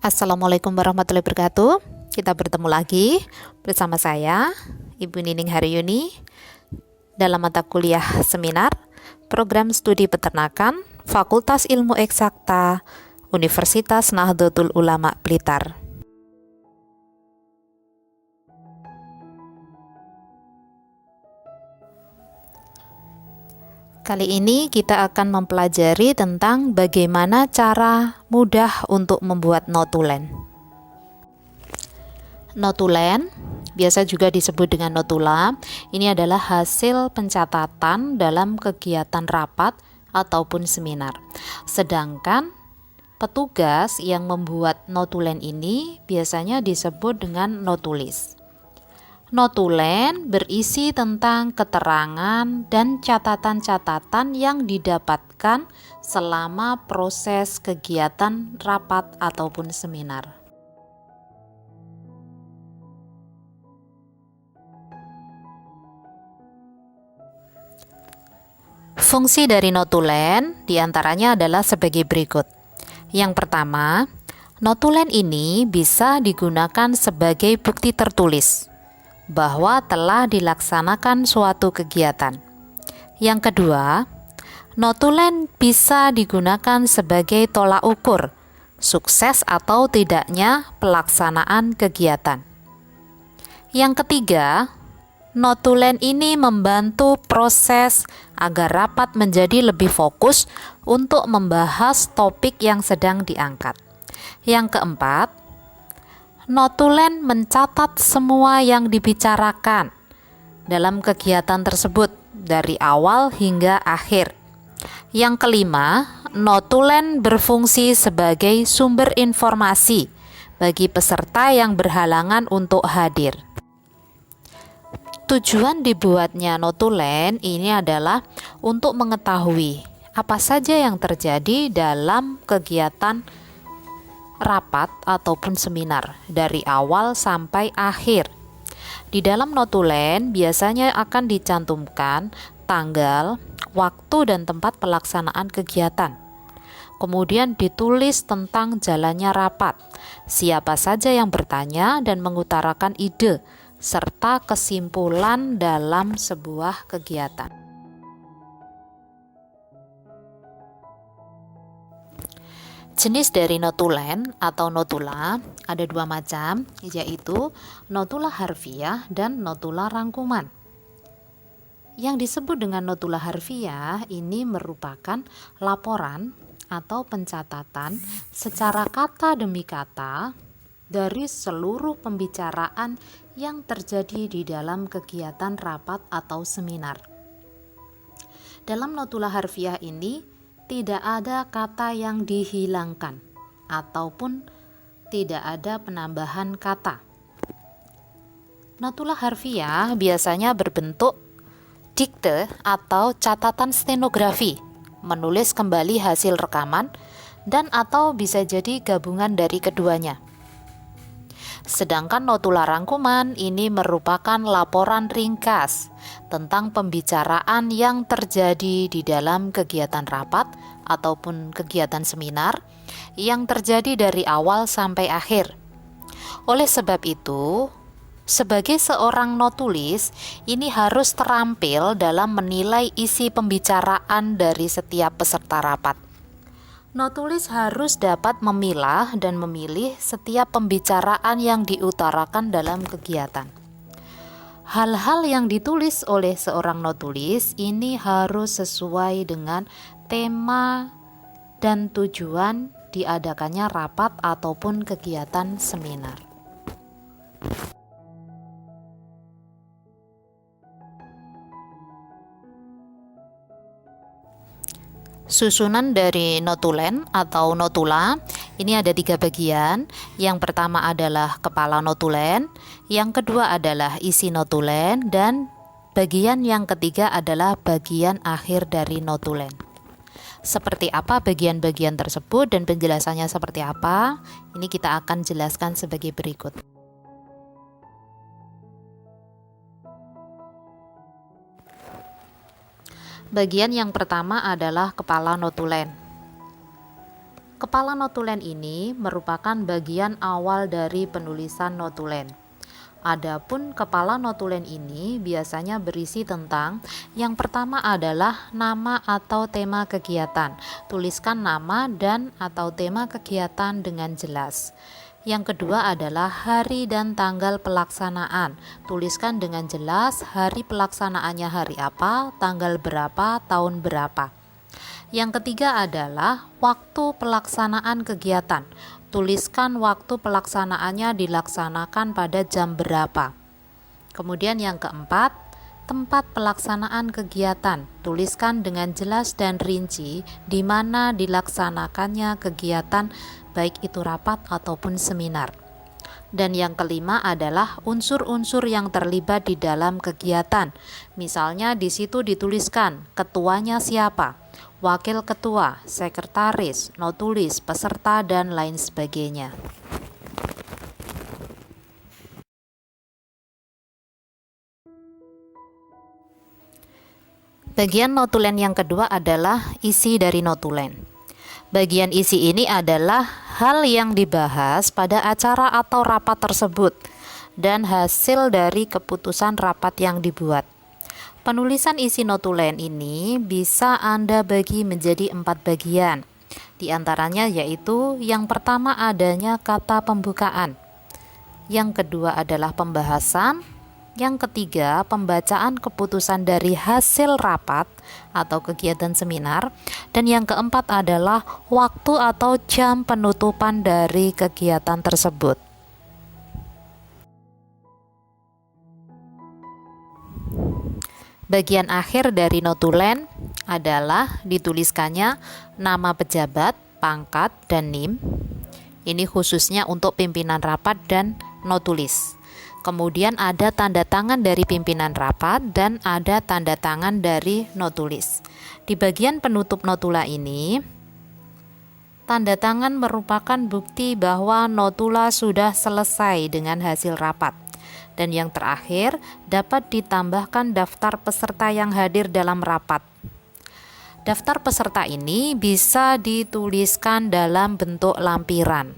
Assalamualaikum warahmatullahi wabarakatuh. Kita bertemu lagi bersama saya, Ibu Nining Haryuni, dalam mata kuliah seminar Program Studi Peternakan Fakultas Ilmu Eksakta Universitas Nahdlatul Ulama Blitar. Kali ini kita akan mempelajari tentang bagaimana cara mudah untuk membuat notulen. Notulen, biasa juga disebut dengan notula, ini adalah hasil pencatatan dalam kegiatan rapat ataupun seminar. Sedangkan petugas yang membuat notulen ini biasanya disebut dengan notulis. Notulen berisi tentang keterangan dan catatan-catatan yang didapatkan selama proses kegiatan rapat ataupun seminar. Fungsi dari notulen diantaranya adalah sebagai berikut. Yang pertama, notulen ini bisa digunakan sebagai bukti tertulis bahwa telah dilaksanakan suatu kegiatan. Yang kedua, notulen bisa digunakan sebagai tolak ukur sukses atau tidaknya pelaksanaan kegiatan. Yang ketiga, notulen ini membantu proses agar rapat menjadi lebih fokus untuk membahas topik yang sedang diangkat. Yang keempat, notulen mencatat semua yang dibicarakan dalam kegiatan tersebut dari awal hingga akhir. Yang kelima, notulen berfungsi sebagai sumber informasi bagi peserta yang berhalangan untuk hadir. Tujuan dibuatnya notulen ini adalah untuk mengetahui apa saja yang terjadi dalam kegiatan rapat ataupun seminar dari awal sampai akhir. Di dalam notulen biasanya akan dicantumkan tanggal, waktu dan tempat pelaksanaan kegiatan. Kemudian ditulis tentang jalannya rapat, siapa saja yang bertanya dan mengutarakan ide, serta kesimpulan dalam sebuah kegiatan. Jenis dari notulen atau notula ada dua macam, yaitu notula harfiah dan notula rangkuman. Yang disebut dengan notula harfiah ini merupakan laporan atau pencatatan secara kata demi kata dari seluruh pembicaraan yang terjadi di dalam kegiatan rapat atau seminar. Dalam notula harfiah ini tidak ada kata yang dihilangkan ataupun tidak ada penambahan kata. Notula harfiah biasanya berbentuk dikte atau catatan stenografi, menulis kembali hasil rekaman dan atau bisa jadi gabungan dari keduanya. Sedangkan notula rangkuman ini merupakan laporan ringkas tentang pembicaraan yang terjadi di dalam kegiatan rapat ataupun kegiatan seminar yang terjadi dari awal sampai akhir. Oleh sebab itu, sebagai seorang notulis, ini harus terampil dalam menilai isi pembicaraan dari setiap peserta rapat. Notulis harus dapat memilah dan memilih setiap pembicaraan yang diutarakan dalam kegiatan. Hal-hal yang ditulis oleh seorang notulis ini harus sesuai dengan tema dan tujuan diadakannya rapat ataupun kegiatan seminar. Susunan dari notulen atau notula ini ada 3 bagian. Yang pertama adalah kepala notulen, yang kedua adalah isi notulen, dan bagian yang ketiga adalah bagian akhir dari notulen. Seperti apa bagian-bagian tersebut dan penjelasannya seperti apa? Ini kita akan jelaskan sebagai berikut. Bagian yang pertama adalah kepala notulen. Kepala notulen ini merupakan bagian awal dari penulisan notulen. Adapun kepala notulen ini biasanya berisi tentang yang pertama adalah nama atau tema kegiatan. Tuliskan nama dan atau tema kegiatan dengan jelas. Yang kedua adalah hari dan tanggal pelaksanaan. Tuliskan dengan jelas hari pelaksanaannya hari apa, tanggal berapa, tahun berapa. Yang ketiga adalah waktu pelaksanaan kegiatan. Tuliskan waktu pelaksanaannya dilaksanakan pada jam berapa. Kemudian yang keempat, tempat pelaksanaan kegiatan. Tuliskan dengan jelas dan rinci di mana dilaksanakannya kegiatan, baik itu rapat ataupun seminar. Dan yang kelima adalah unsur-unsur yang terlibat di dalam kegiatan. Misalnya di situ dituliskan ketuanya siapa, wakil ketua, sekretaris, notulis, peserta, dan lain sebagainya. Bagian notulen yang kedua adalah isi dari notulen. Bagian isi ini adalah hal yang dibahas pada acara atau rapat tersebut dan hasil dari keputusan rapat yang dibuat. Penulisan isi notulen ini bisa Anda bagi menjadi 4 bagian. Di antaranya yaitu yang pertama adanya kata pembukaan, yang kedua adalah pembahasan, yang ketiga pembacaan keputusan dari hasil rapat atau kegiatan seminar, dan yang keempat adalah waktu atau jam penutupan dari kegiatan tersebut. Bagian akhir dari notulen adalah dituliskannya nama pejabat, pangkat, dan NIM. Ini khususnya untuk pimpinan rapat dan notulis. Kemudian ada tanda tangan dari pimpinan rapat dan ada tanda tangan dari notulis. Di bagian penutup notula ini, tanda tangan merupakan bukti bahwa notula sudah selesai dengan hasil rapat. Dan yang terakhir, dapat ditambahkan daftar peserta yang hadir dalam rapat. Daftar peserta ini bisa dituliskan dalam bentuk lampiran.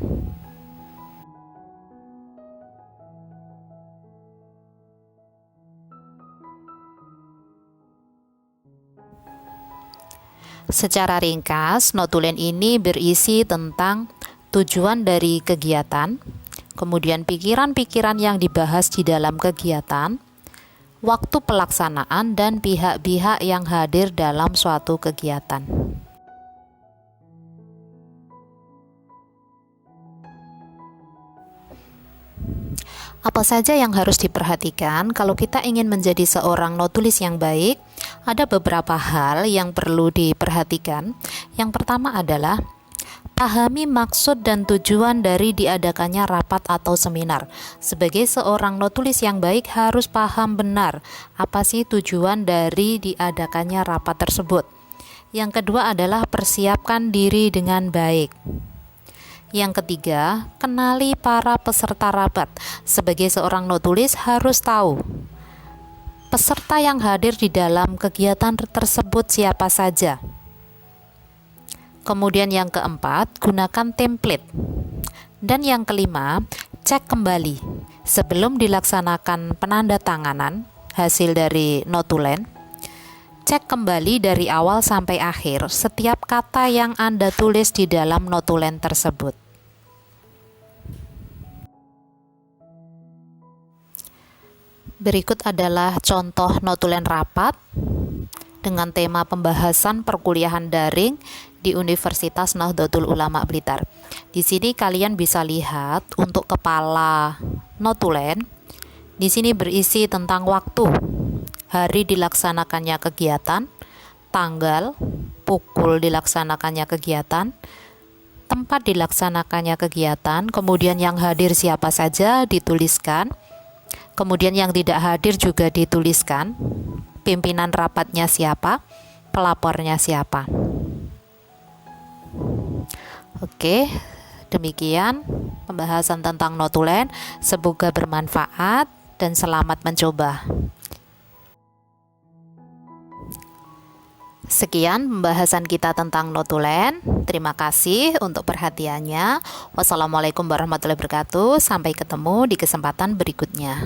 Secara ringkas, notulen ini berisi tentang tujuan dari kegiatan, kemudian pikiran-pikiran yang dibahas di dalam kegiatan, waktu pelaksanaan, dan pihak-pihak yang hadir dalam suatu kegiatan. Apa saja yang harus diperhatikan kalau kita ingin menjadi seorang notulis yang baik? Ada beberapa hal yang perlu diperhatikan. Yang pertama adalah pahami maksud dan tujuan dari diadakannya rapat atau seminar. Sebagai seorang notulis yang baik harus paham benar apa sih tujuan dari diadakannya rapat tersebut. Yang kedua adalah persiapkan diri dengan baik. Yang ketiga, kenali para peserta rapat. Sebagai seorang notulis harus tahu peserta yang hadir di dalam kegiatan tersebut siapa saja. Kemudian yang keempat, gunakan template. Dan yang kelima, cek kembali sebelum dilaksanakan penandatanganan hasil dari notulen. Cek kembali dari awal sampai akhir setiap kata yang Anda tulis di dalam notulen tersebut. Berikut adalah contoh notulen rapat dengan tema pembahasan perkuliahan daring di Universitas Nahdlatul Ulama Blitar. Di sini kalian bisa lihat untuk kepala notulen. Di sini berisi tentang waktu, hari dilaksanakannya kegiatan, tanggal, pukul dilaksanakannya kegiatan, tempat dilaksanakannya kegiatan, kemudian yang hadir siapa saja dituliskan. Kemudian yang tidak hadir juga dituliskan, pimpinan rapatnya siapa, pelapornya siapa. Oke, demikian pembahasan tentang notulen. Semoga bermanfaat dan selamat mencoba. Sekian pembahasan kita tentang notulen. Terima kasih untuk perhatiannya. Wassalamualaikum warahmatullahi wabarakatuh. Sampai ketemu di kesempatan berikutnya.